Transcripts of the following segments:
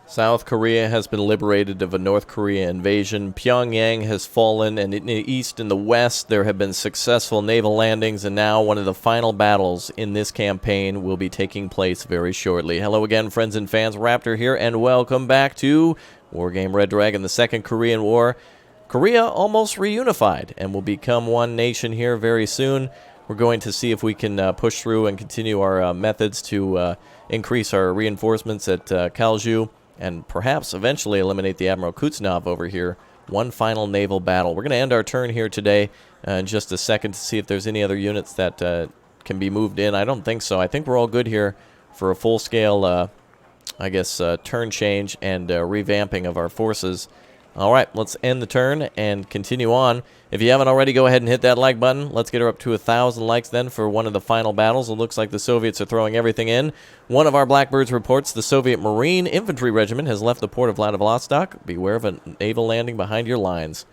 South Korea has been liberated of a North Korea invasion. Pyongyang has fallen, and in the east and the west there have been successful naval landings, and now one of the final battles in this campaign will be taking place very shortly. Hello again, friends and fans. Raptor here, and welcome back to Wargame Red Dragon, the Second Korean War. Korea almost reunified and will become one nation here very soon. We're going to see if we can push through and continue our methods to increase our reinforcements at Kalju, and perhaps eventually eliminate the Admiral Kuznetsov over here. One final naval battle. We're going to end our turn here today in just a second to see if there's any other units that can be moved in. I don't think so. I think we're all good here for a full-scale, turn change and revamping of our forces. All right, let's end the turn and continue on. If you haven't already, go ahead and hit that like button. Let's get her up to 1,000 likes then for one of the final battles. It looks like the Soviets are throwing everything in. One of our Blackbirds reports the Soviet Marine Infantry Regiment has left the port of Vladivostok. Beware of a naval landing behind your lines.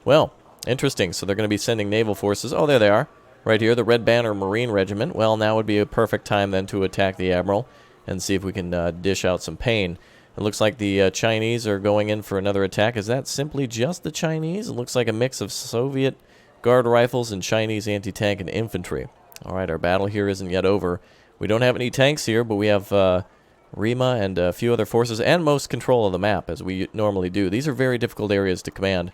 Well, interesting. So they're going to be sending naval forces. Oh, there they are. Right here, the Red Banner Marine Regiment. Well, now would be a perfect time then to attack the Admiral and see if we can dish out some pain. It looks like the Chinese are going in for another attack. Is that simply just the Chinese? It looks like a mix of Soviet guard rifles and Chinese anti-tank and infantry. All right, our battle here isn't yet over. We don't have any tanks here, but we have Rima and a few other forces and most control of the map, as we normally do. These are very difficult areas to command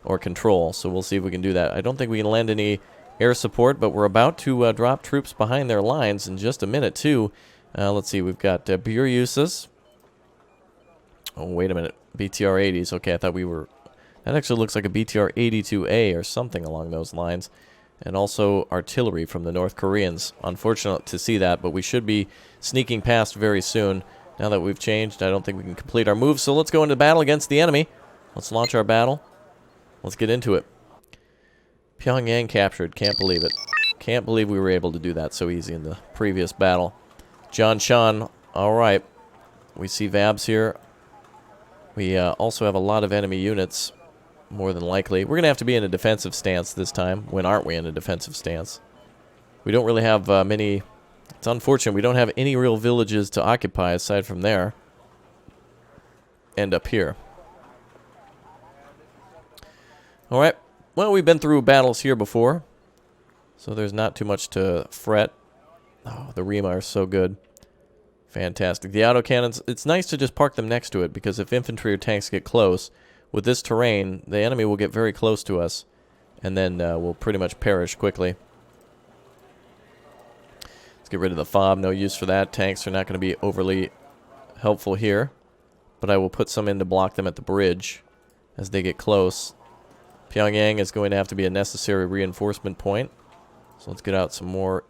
or control, so we'll see if we can do that. I don't think we can lend any air support, but we're about to drop troops behind their lines in just a minute, too. Let's see, we've got Biryusas. Oh, wait a minute. BTR-80s. Okay, I thought we were... That actually looks like a BTR-82A or something along those lines. And also artillery from the North Koreans. Unfortunate to see that, but we should be sneaking past very soon. Now that we've changed, I don't think we can complete our move. So let's go into battle against the enemy. Let's launch our battle. Let's get into it. Pyongyang captured. Can't believe it. Can't believe we were able to do that so easy in the previous battle. John Shan. All right. We see Vabs here. We also have a lot of enemy units, more than likely. We're going to have to be in a defensive stance this time. When aren't we in a defensive stance? We don't really have many... It's unfortunate. We don't have any real villages to occupy aside from there. And up here. Alright. Well, we've been through battles here before. So there's not too much to fret. Oh, the Rima are so good. Fantastic. The autocannons, it's nice to just park them next to it, because if infantry or tanks get close, with this terrain, the enemy will get very close to us, and then we'll pretty much perish quickly. Let's get rid of the fob. No use for that. Tanks are not going to be overly helpful here, but I will put some in to block them at the bridge as they get close. Pyongyang is going to have to be a necessary reinforcement point, so let's get out some more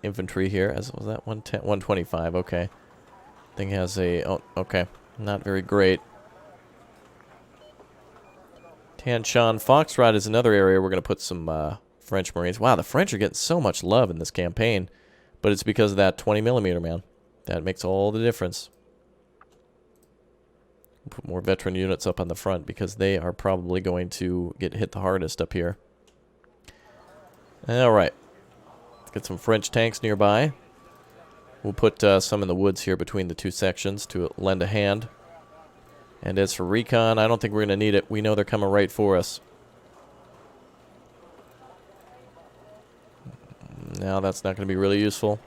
infantry here. Was that 110? 125, okay. Thing has a... Oh, okay. Not very great. Tanshan Foxtrot is another area we're going to put some French Marines. Wow, the French are getting so much love in this campaign. But it's because of that 20mm, man. That makes all the difference. Put more veteran units up on the front because they are probably going to get hit the hardest up here. Alright. Let's get some French tanks nearby. We'll put some in the woods here between the two sections to lend a hand. And as for recon, I don't think we're going to need it. We know they're coming right for us. Now that's not going to be really useful.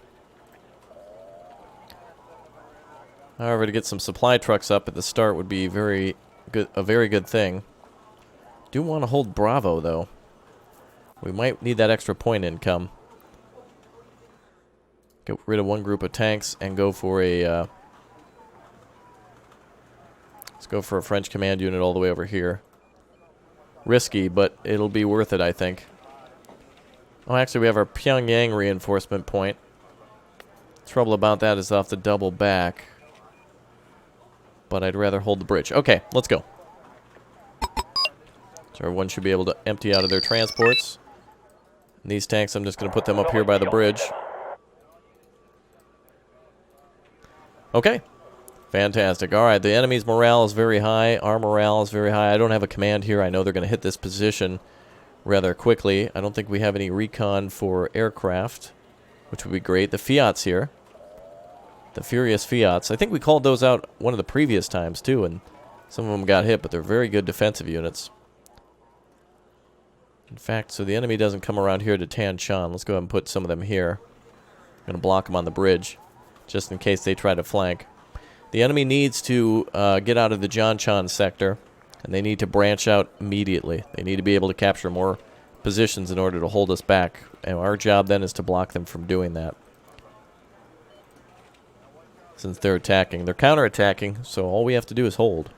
However, to get some supply trucks up at the start would be a very good thing. Do want to hold Bravo, though. We might need that extra point income. Get rid of one group of tanks and go for a... let's go for a French command unit all the way over here. Risky, but it'll be worth it, I think. Oh, actually, we have our Pyongyang reinforcement point. Trouble about that is I'll have to double back. But I'd rather hold the bridge. Okay, let's go. So everyone should be able to empty out of their transports. And these tanks, I'm just going to put them up here by the bridge. Okay. Fantastic. All right, the enemy's morale is very high. Our morale is very high. I don't have a command here. I know they're going to hit this position rather quickly. I don't think we have any recon for aircraft, which would be great. The Fiat's here. The Furious Fiats. I think we called those out one of the previous times, too, and some of them got hit, but they're very good defensive units. In fact, so the enemy doesn't come around here to Tanshan. Let's go ahead and put some of them here. I'm going to block them on the bridge, just in case they try to flank. The enemy needs to get out of the Janchan sector, and they need to branch out immediately. They need to be able to capture more positions in order to hold us back. And our job then is to block them from doing that. Since they're attacking. They're counterattacking, so all we have to do is hold.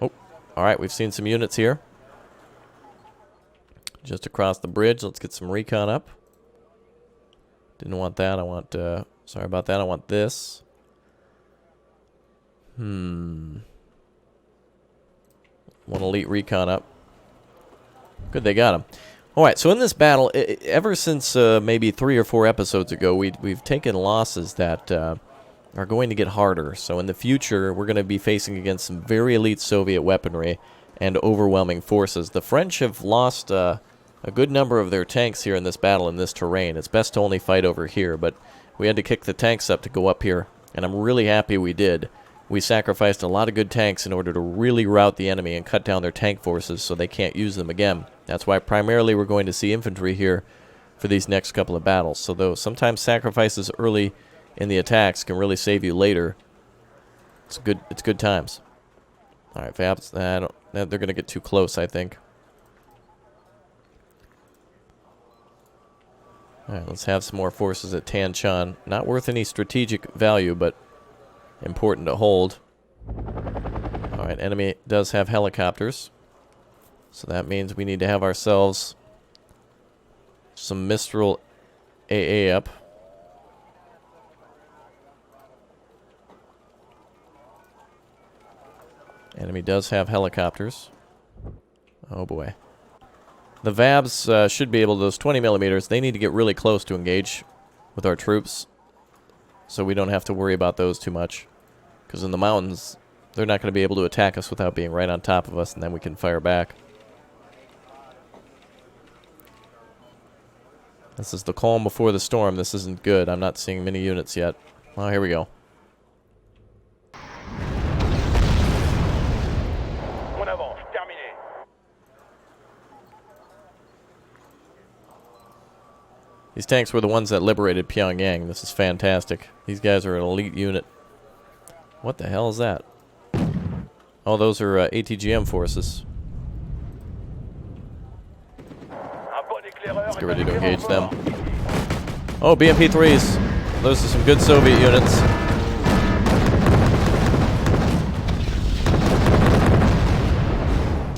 Oh, alright, we've seen some units here. Just across the bridge. Let's get some recon up. Didn't want that. I want, sorry about that. I want this. One elite recon up. Good, they got him. Alright, so in this battle, ever since maybe 3 or 4 episodes ago, we've taken losses that are going to get harder. So in the future, we're going to be facing against some very elite Soviet weaponry and overwhelming forces. The French have lost a good number of their tanks here in this battle in this terrain. It's best to only fight over here, but we had to kick the tanks up to go up here, and I'm really happy we did. We sacrificed a lot of good tanks in order to really rout the enemy and cut down their tank forces so they can't use them again. That's why primarily we're going to see infantry here for these next couple of battles. So though sometimes sacrifices early in the attacks can really save you later, it's good times. Alright, Fabs, they're going to get too close, I think. Alright, let's have some more forces at Tanshan. Not worth any strategic value, but important to hold. Alright, enemy does have helicopters. So that means we need to have ourselves some Mistral AA up. Enemy does have helicopters. Oh boy. The VABs should be able to, those 20 millimeters, they need to get really close to engage with our troops. So we don't have to worry about those too much. Because in the mountains, they're not going to be able to attack us without being right on top of us, and then we can fire back. This is the calm before the storm. This isn't good. I'm not seeing many units yet. Oh, here we go. These tanks were the ones that liberated Pyongyang. This is fantastic. These guys are an elite unit. What the hell is that? Oh, those are ATGM forces. Let's get ready to engage them. Oh, BMP-3s. Those are some good Soviet units.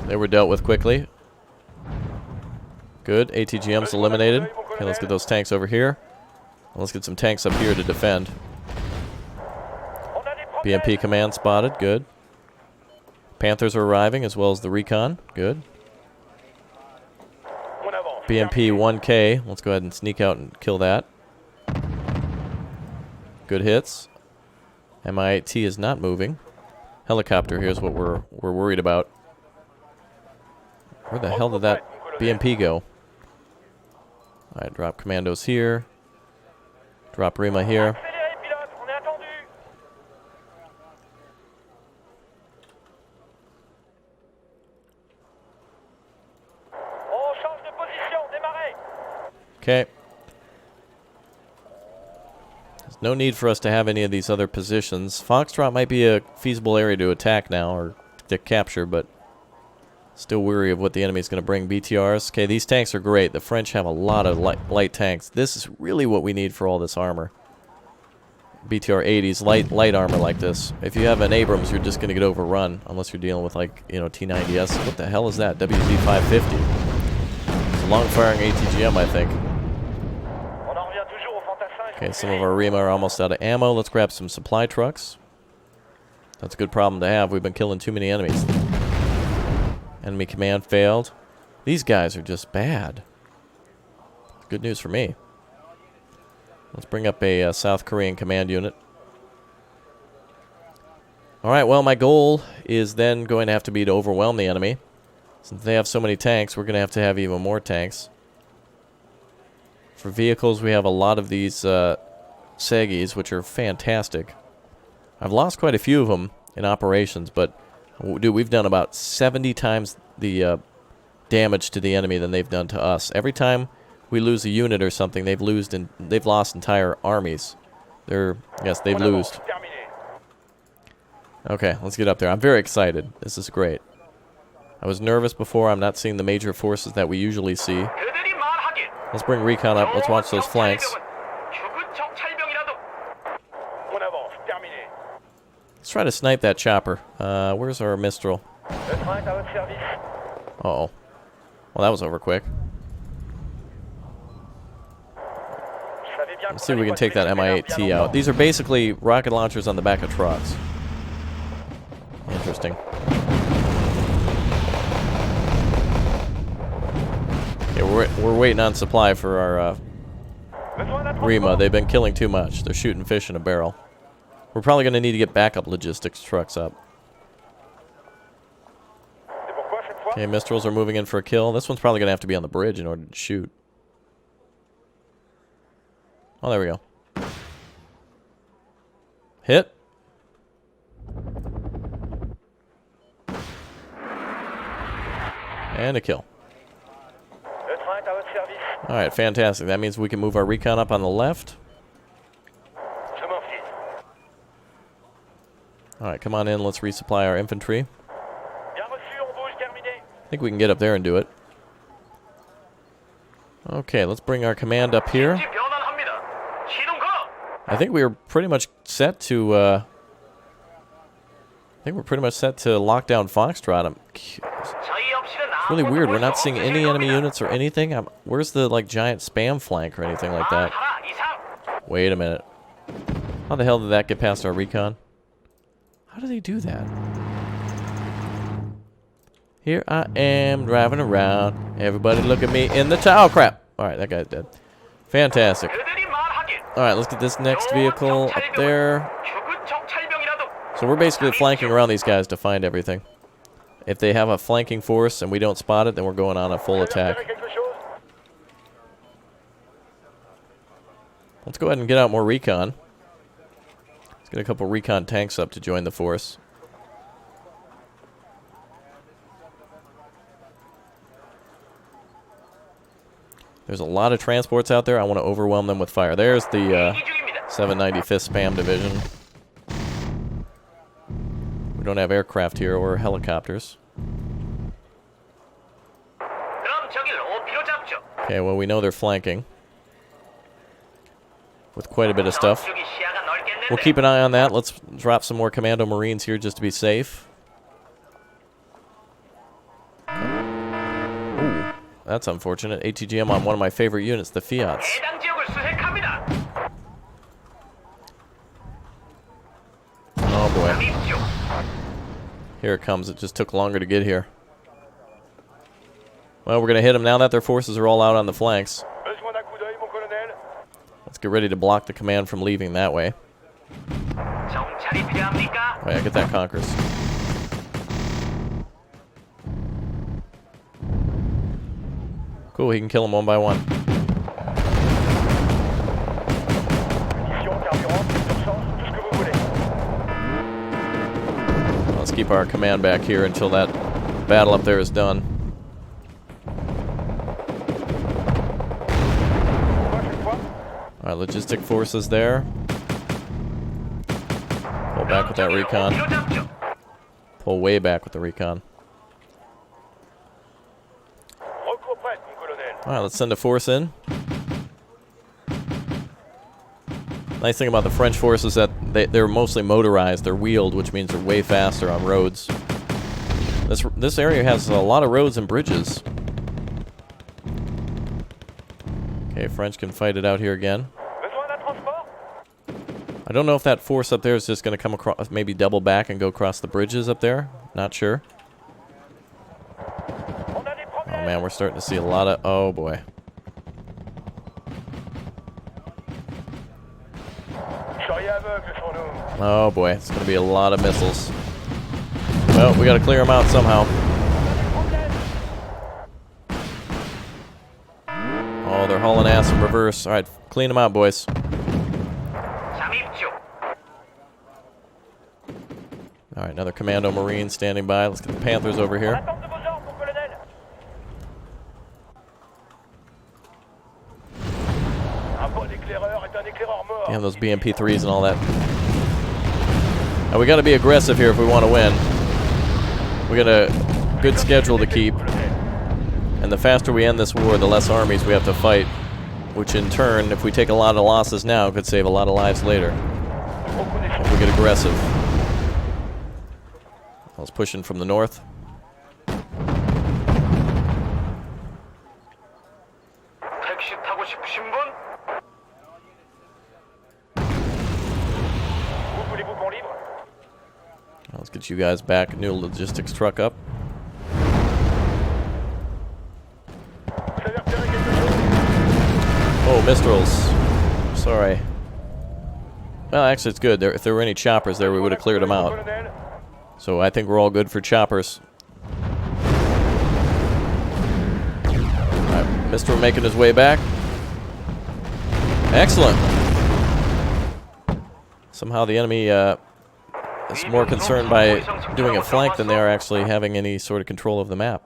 They were dealt with quickly. Good. ATGM's eliminated. Okay, let's get those tanks over here. Let's get some tanks up here to defend. BMP command spotted. Good. Panthers are arriving as well as the recon. Good. BMP 1K. Let's go ahead and sneak out and kill that. Good hits. MI-8T is not moving. Helicopter, here's what we're worried about. Where the hell did that BMP go? Alright, drop commandos here. Drop Rima here. Okay. There's no need for us to have any of these other positions. Foxtrot might be a feasible area to attack now, or to capture, but still weary of what the enemy is going to bring. BTRs. Okay, these tanks are great. The French have a lot of light tanks. This is really what we need for all this armor. BTR 80s, light armor like this. If you have an Abrams, you're just going to get overrun, unless you're dealing with, like, you know, T90S. What the hell is that? WZ 550. It's a long-firing ATGM, I think. Okay, some of our Rima are almost out of ammo. Let's grab some supply trucks. That's a good problem to have. We've been killing too many enemies. Enemy command failed. These guys are just bad. Good news for me. Let's bring up a South Korean command unit. Alright, well, my goal is then going to have to be to overwhelm the enemy. Since they have so many tanks, we're going to have even more tanks. For vehicles, we have a lot of these Segis, which are fantastic. I've lost quite a few of them in operations, but dude, we've done about 70 times the damage to the enemy than they've done to us. Every time we lose a unit or something, they've lost entire armies. They've lost. Okay, let's get up there. I'm very excited. This is great. I was nervous before. I'm not seeing the major forces that we usually see. Let's bring recon up. Let's watch those flanks. Let's try to snipe that chopper. Where's our Mistral? Uh-oh. Well, that was over quick. Let's see if we can take that Mi-8T out. These are basically rocket launchers on the back of trucks. Interesting. Yeah, we're waiting on supply for our Rima. They've been killing too much. They're shooting fish in a barrel. We're probably going to need to get backup logistics trucks up. Okay, Mistrals are moving in for a kill. This one's probably going to have to be on the bridge in order to shoot. Oh, there we go. Hit. And a kill. Alright, fantastic. That means we can move our recon up on the left. Alright, come on in. Let's resupply our infantry. I think we can get up there and do it. Okay, let's bring our command up here. I think we were pretty much set to, lock down Foxtrot. It's really weird. We're not seeing any enemy units or anything. Where's the, like, giant spam flank or anything like that? Wait a minute. How the hell did that get past our recon? How do they do that? Here I am driving around. Everybody look at me in the tower. Crap. Alright, that guy's dead. Fantastic. Alright, let's get this next vehicle up there. So we're basically flanking around these guys to find everything. If they have a flanking force and we don't spot it, then we're going on a full attack. Let's go ahead and get out more recon. Let's get a couple recon tanks up to join the force. There's a lot of transports out there. I want to overwhelm them with fire. There's the 795th Spam Division. We don't have aircraft here or helicopters. Okay, well, we know they're flanking with quite a bit of stuff. We'll keep an eye on that. Let's drop some more Commando Marines here just to be safe. Ooh, that's unfortunate. ATGM on one of my favorite units, the Fiats. Oh boy. Here it comes. It just took longer to get here. Well, we're going to hit them now that their forces are all out on the flanks. Let's get ready to block the command from leaving that way. Oh yeah, get that Conquerors. Cool, he can kill them one by one. Let's keep our command back here until that battle up there is done. Alright, logistic forces there. Pull back with that recon. Pull way back with the recon. Alright, let's send a force in. Nice thing about the French force is that they're mostly motorized. They're wheeled, which means they're way faster on roads. This area has a lot of roads and bridges. Okay, French can fight it out here again. I don't know if that force up there is just going to come across, maybe double back and go across the bridges up there. Not sure. Oh man, we're starting to see a lot of... Oh boy. Oh boy, it's going to be a lot of missiles. Well, we got to clear them out somehow. Oh, they're hauling ass in reverse. Alright, clean them out, boys. Alright, another Commando Marine standing by. Let's get the Panthers over here. Damn, those BMP-3s and all that. Now, we got to be aggressive here if we want to win. We got a good schedule to keep. And the faster we end this war, the less armies we have to fight. Which in turn, if we take a lot of losses now, could save a lot of lives later. If we get aggressive. Let's push in from the north. Let's get you guys back. New logistics truck up. Oh, Mistrals. Sorry. Well, actually, it's good. If there were any choppers there, we would have cleared them out. So I think we're all good for choppers. Alright, Mistral making his way back. Excellent. Somehow the enemy is more concerned by doing a flank than they are actually having any sort of control of the map.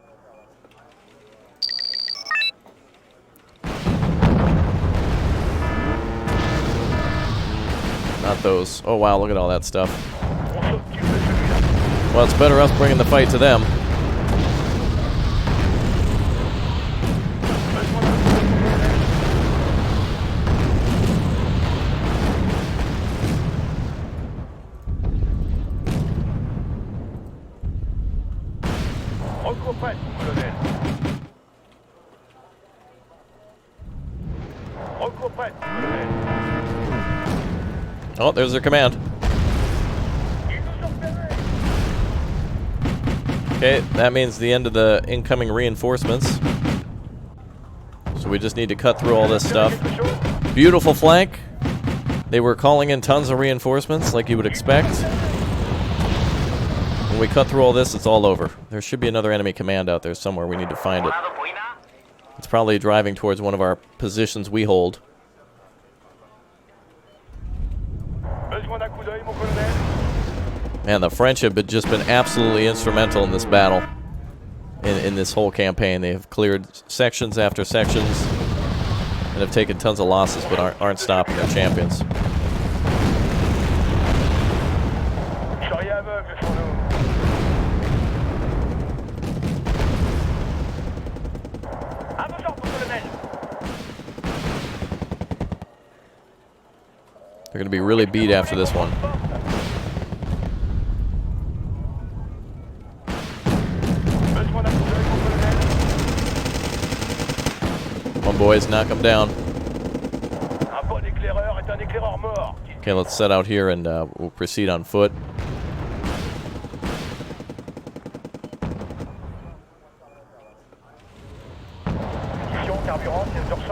Not those. Oh wow, look at all that stuff. Well, it's better us bringing the fight to them. Oh, there's their command. Okay, that means the end of the incoming reinforcements. So we just need to cut through all this stuff. Beautiful flank. They were calling in tons of reinforcements, like you would expect. When we cut through all this, it's all over. There should be another enemy command out there somewhere. We need to find it. It's probably driving towards one of our positions we hold. Man, the French have just been absolutely instrumental in this battle. In this whole campaign. They have cleared sections after sections and have taken tons of losses, but aren't stopping their champions. They're going to be really beat after this one. Come on, boys, knock them down. Okay, let's set out here and we'll proceed on foot.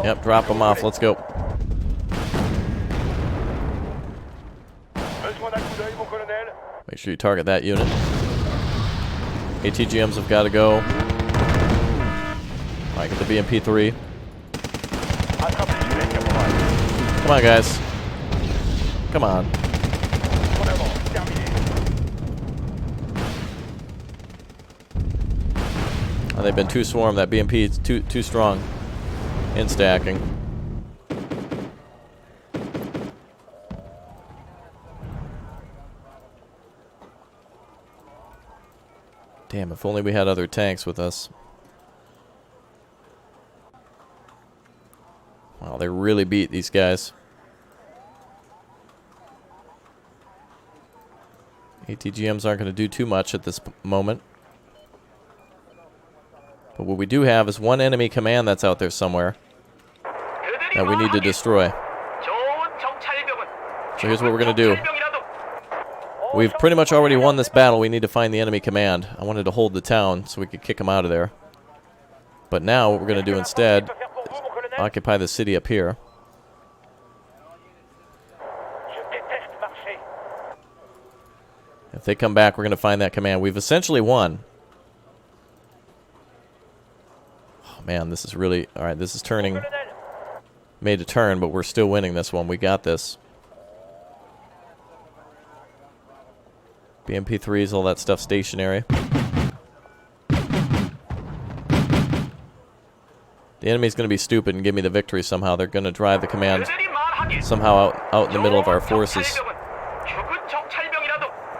Yep, drop them off. Let's go. Make sure you target that unit. ATGMs have got to go. Alright, get the BMP-3. Come on, guys. Come on. Oh, they've been too swarmed. That BMP is too strong in stacking. Damn, if only we had other tanks with us. Wow, they really beat these guys. ATGMs aren't going to do too much at this moment. But what we do have is one enemy command that's out there somewhere that we need to destroy. So here's what we're going to do. We've pretty much already won this battle. We need to find the enemy command. I wanted to hold the town so we could kick them out of there. But now what we're going to do instead is occupy the city up here. If they come back, we're going to find that command. We've essentially won. Oh, man, this is really... Alright, this is turning... Made a turn, but we're still winning this one. We got this. BMP3s, all that stuff stationary. The enemy's going to be stupid and give me the victory somehow. They're going to drive the command somehow out in the middle of our forces.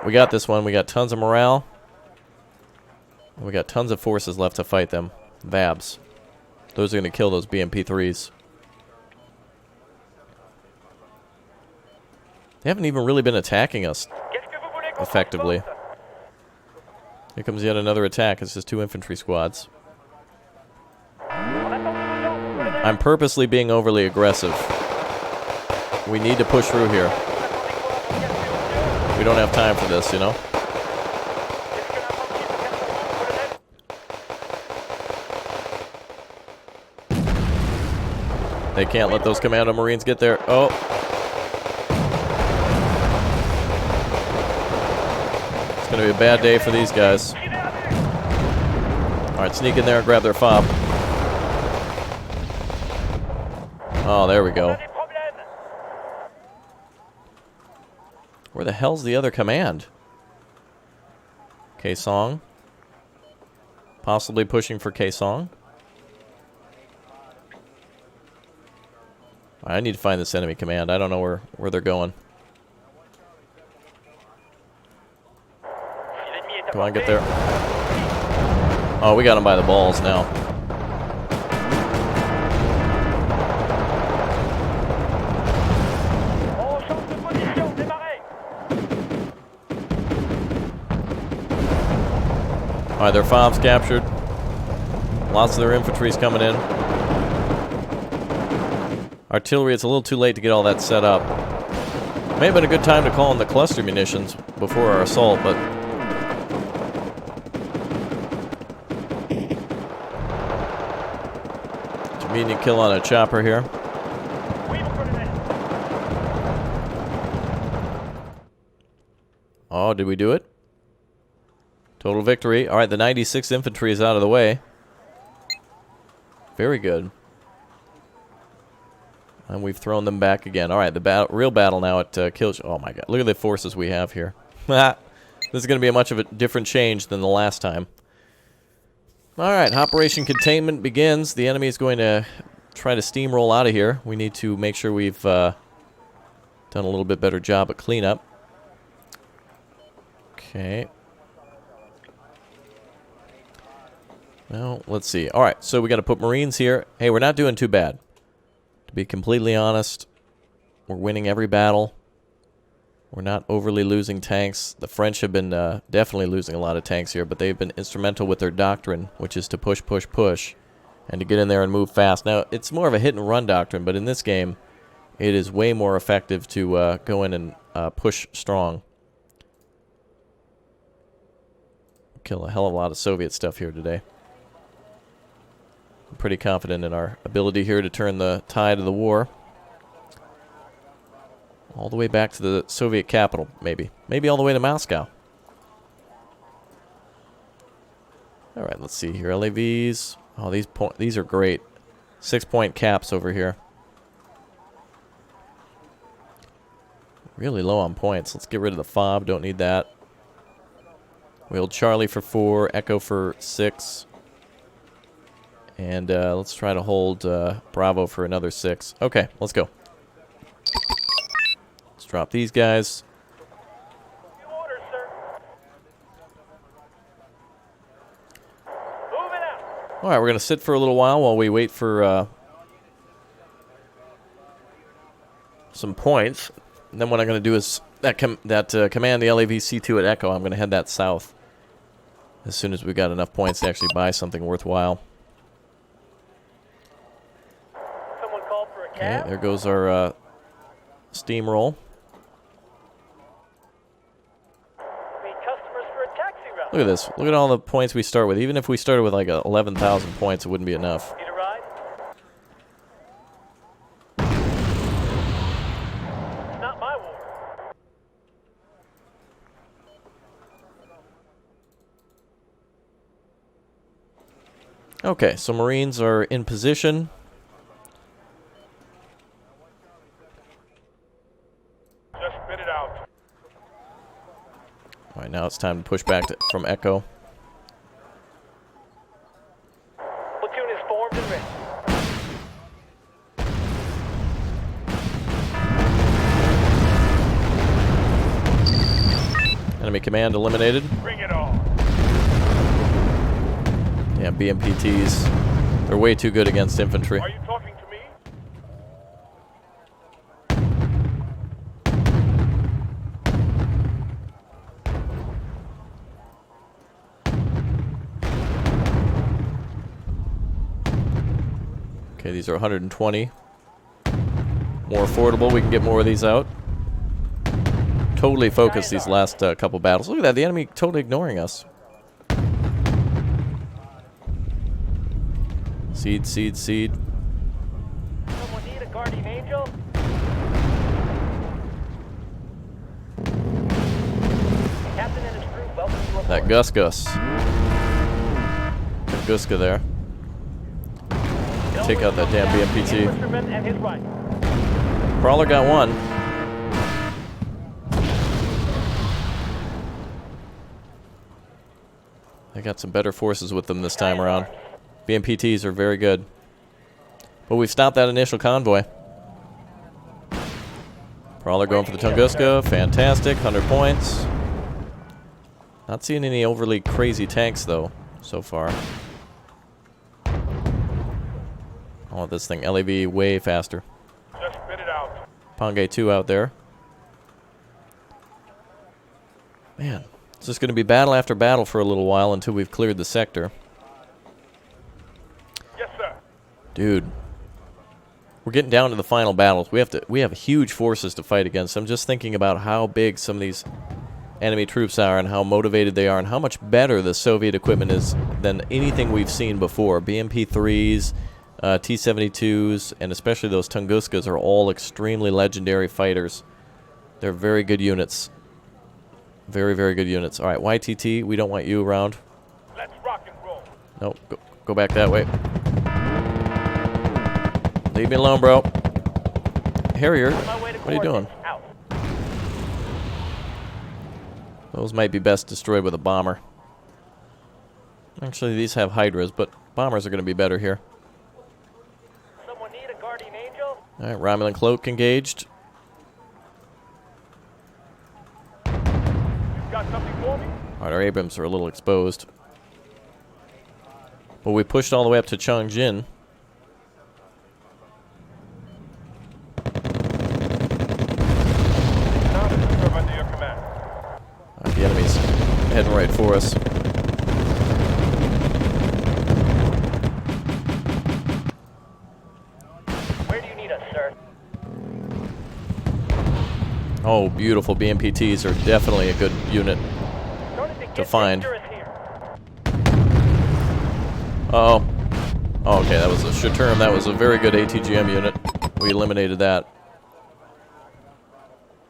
We got this one. We got tons of morale. We got tons of forces left to fight them. Vabs. Those are going to kill those BMP3s. They haven't even really been attacking us effectively. Here comes yet another attack. It's just 2 infantry squads. I'm purposely being overly aggressive. We need to push through here. We don't have time for this, you know? They can't let those Commando Marines get there. Oh. It's going to be a bad day for these guys. Alright, sneak in there and grab their fob. Oh, there we go. Where the hell's the other command? Kaesong. Possibly pushing for Kaesong. I need to find this enemy command. I don't know where they're going. Come on, get there. Oh, we got them by the balls now. Alright, their FOB's captured. Lots of their infantry's coming in. Artillery, it's a little too late to get all that set up. May have been a good time to call in the cluster munitions before our assault, but... Convenient kill on a chopper here. Oh, did we do it? Total victory. Alright, the 96th Infantry is out of the way. Very good. And we've thrown them back again. Alright, the real battle now at Killshot. Oh my god, look at the forces we have here. This is going to be a much of a different change than the last time. Alright, Operation Containment begins. The enemy is going to try to steamroll out of here. We need to make sure we've done a little bit better job at cleanup. Okay. Well, let's see. Alright, so we got to put Marines here. Hey, we're not doing too bad. To be completely honest, we're winning every battle. We're not overly losing tanks. The French have been definitely losing a lot of tanks here, but they've been instrumental with their doctrine, which is to push, push, push, and to get in there and move fast. Now, it's more of a hit-and-run doctrine, but in this game, it is way more effective to go in and push strong. Kill a hell of a lot of Soviet stuff here today. I'm pretty confident in our ability here to turn the tide of the war. All the way back to the Soviet capital, maybe. Maybe all the way to Moscow. Alright, let's see here. LAVs. Oh, these are great. 6-point caps over here. Really low on points. Let's get rid of the FOB. Don't need that. We hold Charlie for 4. Echo for 6. And let's try to hold Bravo for another 6. Okay, let's go. Let's drop these guys. Alright, we're going to sit for a little while we wait for some points. And then what I'm going to do is command the LAV C2 at Echo. I'm going to head that south as soon as we got enough points to actually buy something worthwhile. Okay, there goes our steamroll. Look at this. Look at all the points we start with. Even if we started with like 11,000 points, it wouldn't be enough. Not my war. Okay, so Marines are in position. Alright, now it's time to push back from Echo. Platoon is formed and ready. Enemy command eliminated. Bring it on. Damn, BMPTs. They're way too good against infantry. Are you talking to me? Okay, these are 120. More affordable. We can get more of these out. Totally focused these last couple battles. Look at that. The enemy totally ignoring us. Seed, seed, seed. Someone need a guardian angel? Captain and his crew welcome you aboard. That Gus. Guska there. Take out that damn BMPT. Infantryman and his right. Prowler got one. They got some better forces with them this time around. BMPTs are very good. But we've stopped that initial convoy. Prowler going for the Tunguska. Fantastic. 100 points. Not seeing any overly crazy tanks, though, so far. I want this thing LAV way faster. Just spit it out. Pangay 2 out there. Man, it's just going to be battle after battle for a little while until we've cleared the sector. Yes, sir. Dude, we're getting down to the final battles. We have huge forces to fight against. I'm just thinking about how big some of these enemy troops are and how motivated they are and how much better the Soviet equipment is than anything we've seen before. BMP-3s, T-72s, and especially those Tunguskas are all extremely legendary fighters. They're very good units. Very, very good units. All right, YTT, we don't want you around. Let's rock and roll. Nope, go back that way. Leave me alone, bro. Harrier, what are you doing? Out. Those might be best destroyed with a bomber. Actually, these have Hydras, but bombers are going to be better here. Someone need a guardian angel? All right, Romulan Cloak engaged. Got something for me? All right, our Abrams are a little exposed. But we pushed all the way up to Chongjin. Now to serve under your command. All right, the enemy's heading right for us. Where do you need us, sir? Oh, beautiful. BMPTs are definitely a good unit to find. Uh-oh. Oh, okay, that was a Shaturm. That was a very good ATGM unit. We eliminated that.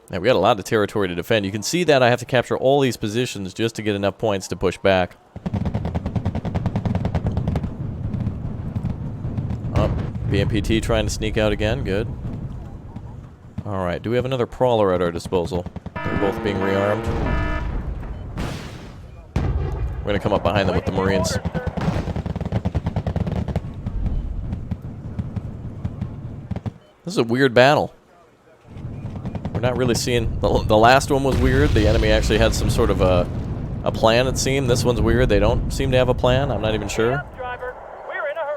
Now, we got a lot of territory to defend. You can see that I have to capture all these positions just to get enough points to push back. Oh, BMPT trying to sneak out again. Good. Alright, do we have another Prowler at our disposal? They're both being rearmed. We're going to come up behind them with the Marines. This is a weird battle. We're not really seeing... The last one was weird. The enemy actually had some sort of a plan, it seemed. This one's weird. They don't seem to have a plan. I'm not even sure.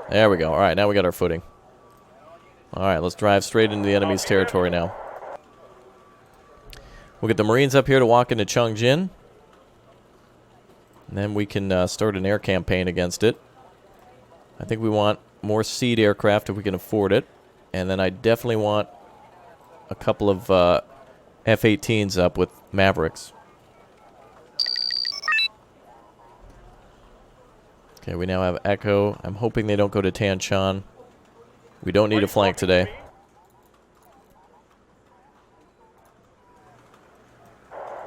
There we go. Alright, now we got our footing. Alright, let's drive straight into the enemy's territory now. We'll get the Marines up here to walk into Chongjin. And then we can start an air campaign against it. I think we want more seed aircraft if we can afford it. And then I definitely want a couple of F-18s up with Mavericks. Okay, we now have Echo. I'm hoping they don't go to Tanshan. We don't need a flank today.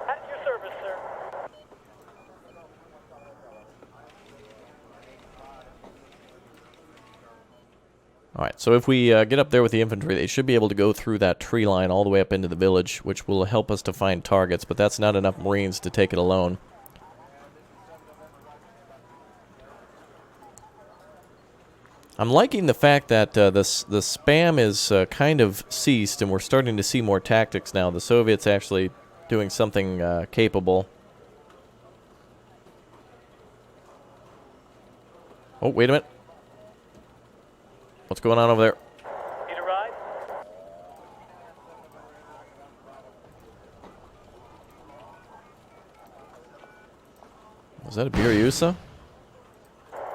At your service, sir. Alright, so if we get up there with the infantry, they should be able to go through that tree line all the way up into the village, which will help us to find targets, but that's not enough Marines to take it alone. I'm liking the fact that the spam is kind of ceased, and we're starting to see more tactics now. The Soviets actually doing something capable. Oh, wait a minute. What's going on over there? Need a ride? Was that a Biryusa?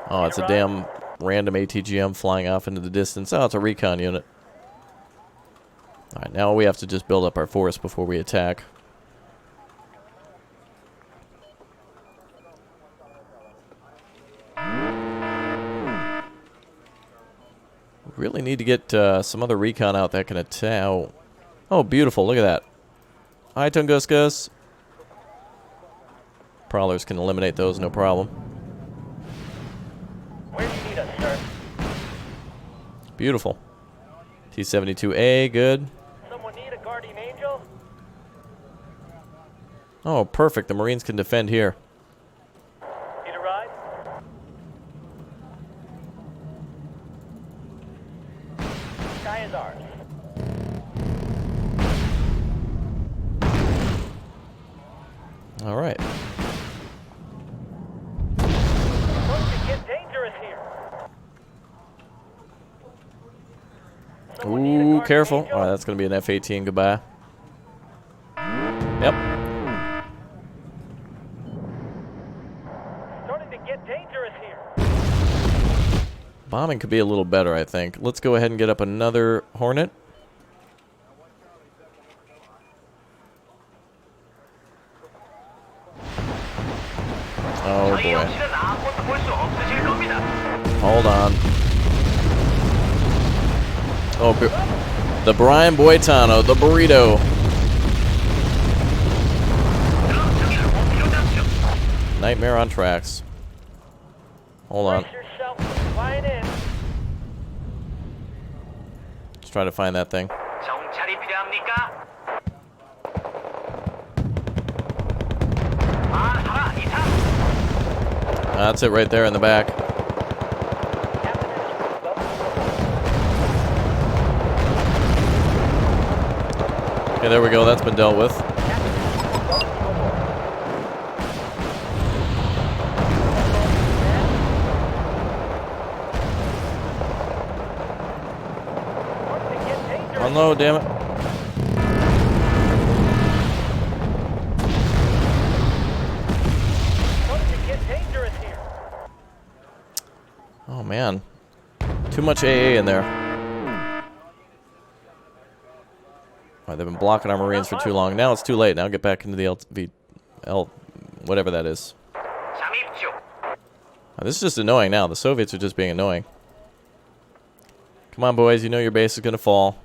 Oh, it's a damn random ATGM flying off into the distance. Oh, it's a recon unit. Alright, now we have to just build up our force before we attack. We really need to get some other recon out that can attack. Oh, beautiful. Look at that. Hi, Tunguskas. Prowlers can eliminate those, no problem. Where do you need us, sir? Beautiful. T-72A, good. Someone need a guardian angel? Oh, perfect. The Marines can defend here. Need a ride? Sky is ours. All right. It's going to get dangerous here. Someone need a Ooh, guardian careful. angel? All right, that's going to be an F-18. Goodbye. Yep. Starting to get dangerous here. Bombing could be a little better, I think. Let's go ahead and get up another Hornet. Oh, boy. Hold on. Oh, the Brian Boitano, the burrito. Nightmare on tracks. Hold on. Brace yourself, flying in. Let's try to find that thing. 정찰이 필요합니까? That's it right there in the back. Okay, there we go. That's been dealt with. Oh no, damn it. Oh man. Too much AA in there. Alright, they've been blocking our Marines for too long. Now it's too late. Now get back into the whatever that is. This is just annoying now. The Soviets are just being annoying. Come on, boys. You know your base is going to fall.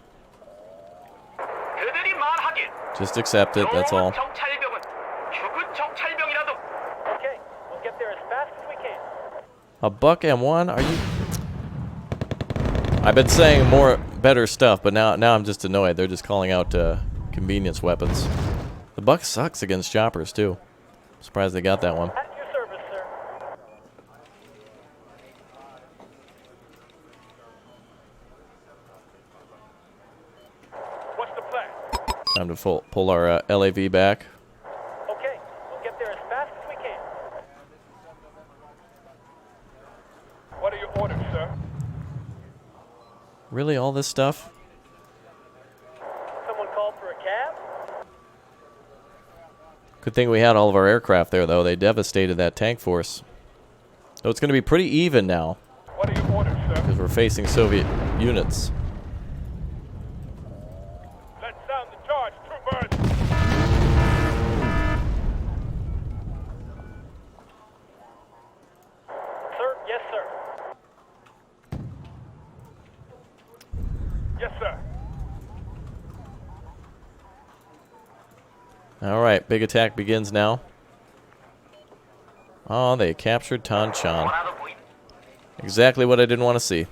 Just accept it. That's all. Okay, we'll get there as fast as we can. A buck M1? Are you... I've been saying better stuff, but now I'm just annoyed. They're just calling out convenience weapons. The buck sucks against choppers, too. I'm surprised they got that one. At your service, sir. What's the plan? Time to pull our LAV back. Okay, we'll get there as fast as we can. What are your orders, sir? Really, all this stuff? Someone called for a cab? Good thing we had all of our aircraft there, though. They devastated that tank force. So it's going to be pretty even now, What are your orders, sir? because we're facing Soviet units. Let's sound the charge, troopers! Sir, yes, sir. Yes, sir. Alright, big attack begins now. Oh, they captured Tanchan. Exactly what I didn't want to see.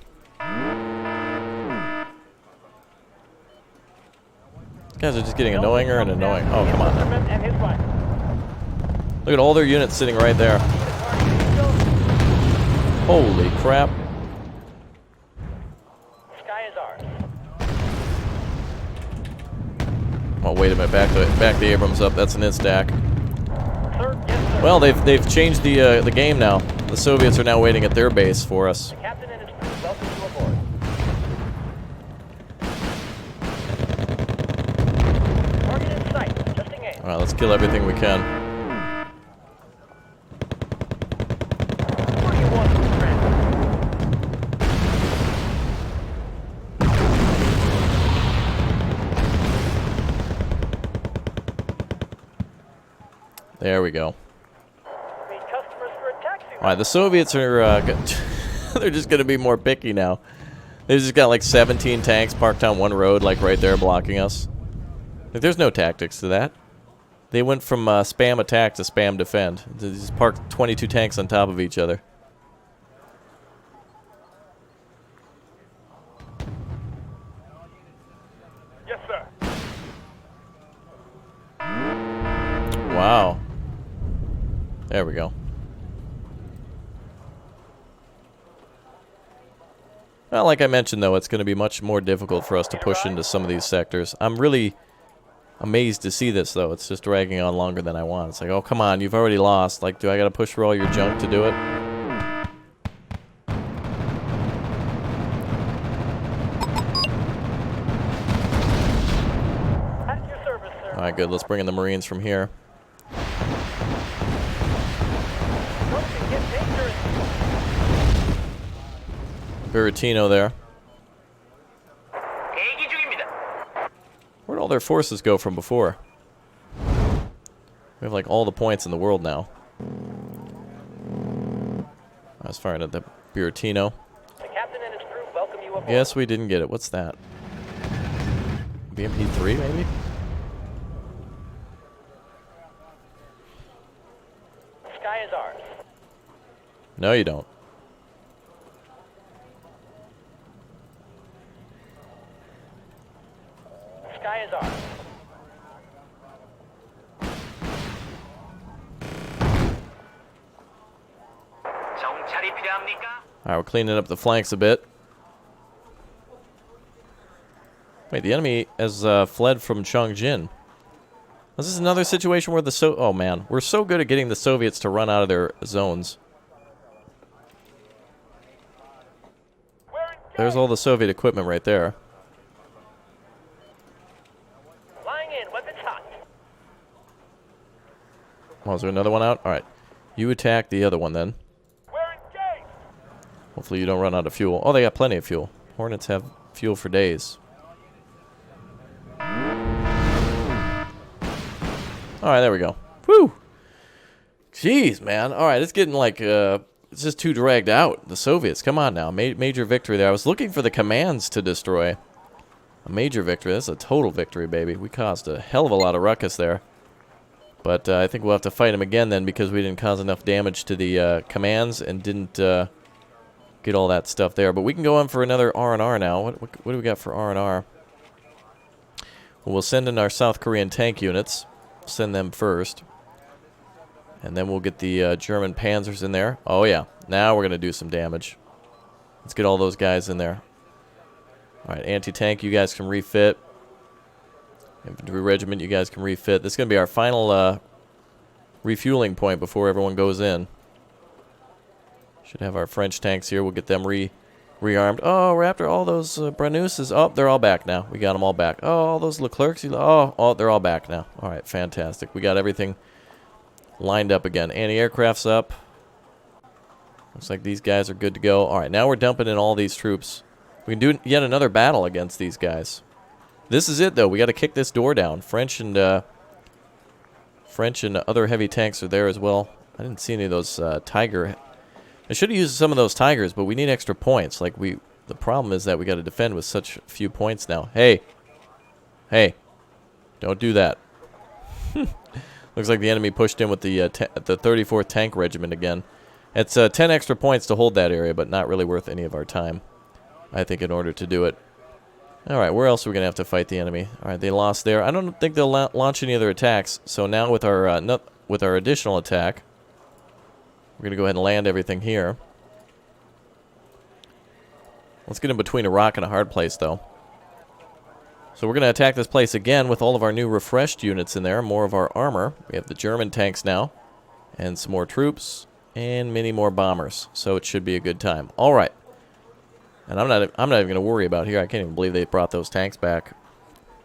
Guys are just getting annoyinger and annoying. Oh, come on. And his wife. Look at all their units sitting right there. Holy crap. Sky is ours. Oh, wait a minute. Back the Abrams up. That's an instack. Sir, yes, sir. Well, they've changed the game now. The Soviets are now waiting at their base for us. The captain and his crew welcome you aboard. Target in sight. Adjusting aim. All right, let's kill everything we can. What do you want, friend? There we go. Meet customers for a taxi. All right, the Soviets are they're just going to be more picky now. They've just got like 17 tanks parked on one road, like right there, blocking us. Like, there's no tactics to that. They went from spam attack to spam defend. They just parked 22 tanks on top of each other. Yes, sir. Wow. There we go. Well, like I mentioned, though, it's going to be much more difficult for us to push into some of these sectors. I'm really amazed to see this, though. It's just dragging on longer than I want. It's like, oh, come on, you've already lost. Like, do I got to push for all your junk to do it? At your service, sir. All right, good. Let's bring in the Marines from here. Don't get dangerous. Buratino there. 대기 중입니다. Where'd all their forces go from before? We have like all the points in the world now. I was firing at the Buratino. The captain and his crew welcome you aboard. Yes, we didn't get it. What's that? BMP-3, maybe? Sky is ours. No, you don't. Sky is ours. 정찰이 필요합니까? Alright, we're cleaning up the flanks a bit. Wait, the enemy has fled from Chongjin. This is another situation where the oh man, we're so good at getting the Soviets to run out of their zones. There's all the Soviet equipment right there. Flying in, weapons hot. Oh, is there another one out? Alright. You attack the other one then. We're engaged. Hopefully you don't run out of fuel. Oh, they got plenty of fuel. Hornets have fuel for days. Alright, there we go. Whew! Jeez, man. Alright, it's getting like, it's just too dragged out. The Soviets, come on now. Major victory there. I was looking for the commands to destroy. A major victory. That's a total victory, baby. We caused a hell of a lot of ruckus there. But I think we'll have to fight them again then because we didn't cause enough damage to the commands and didn't get all that stuff there. But we can go on for another R&R now. What do we got for R&R? Well, we'll send in our South Korean tank units. Send them first. And then we'll get the German panzers in there. Oh, yeah. Now we're going to do some damage. Let's get all those guys in there. Alright, anti-tank, you guys can refit. Infantry regiment, you guys can refit. This is going to be our final refueling point before everyone goes in. Should have our French tanks here. We'll get them rearmed. Oh, we're after all those Branuses. Oh, they're all back now. We got them all back. Oh, all those Leclercs. Oh, they're all back now. All right, fantastic. We got everything lined up again. Anti-aircraft's up. Looks like these guys are good to go. All right, now we're dumping in all these troops. We can do yet another battle against these guys. This is it, though. We got to kick this door down. French and other heavy tanks are there as well. I didn't see any of those Tiger. I should have used some of those Tigers, but we need extra points. Like the problem is that we got to defend with such few points now. Hey, don't do that. Looks like the enemy pushed in with the 34th Tank Regiment again. It's 10 extra points to hold that area, but not really worth any of our time, I think, in order to do it. Alright, where else are we going to have to fight the enemy? Alright, they lost there. I don't think they'll launch any other attacks. So now with our additional attack, we're going to go ahead and land everything here. Let's get in between a rock and a hard place, though. So we're going to attack this place again with all of our new refreshed units in there. More of our armor. We have the German tanks now. And some more troops. And many more bombers. So it should be a good time. Alright. And I'm not even going to worry about here. I can't even believe they brought those tanks back.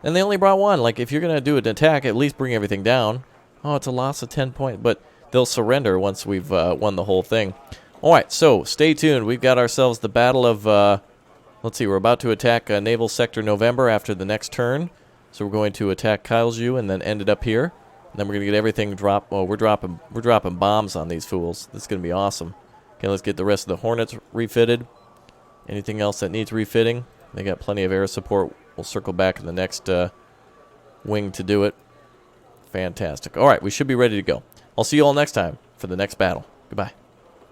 And they only brought one. Like, if you're going to do an attack, at least bring everything down. Oh, it's a loss of 10 points. But they'll surrender once we've won the whole thing. Alright, so stay tuned. We've got ourselves the battle of... let's see, we're about to attack Naval Sector November after the next turn. So we're going to attack Kailju and then end it up here. And then we're going to get everything dropped. Oh, we're dropping bombs on these fools. This is going to be awesome. Okay, let's get the rest of the Hornets refitted. Anything else that needs refitting? They got plenty of air support. We'll circle back in the next wing to do it. Fantastic. All right, we should be ready to go. I'll see you all next time for the next battle. Goodbye.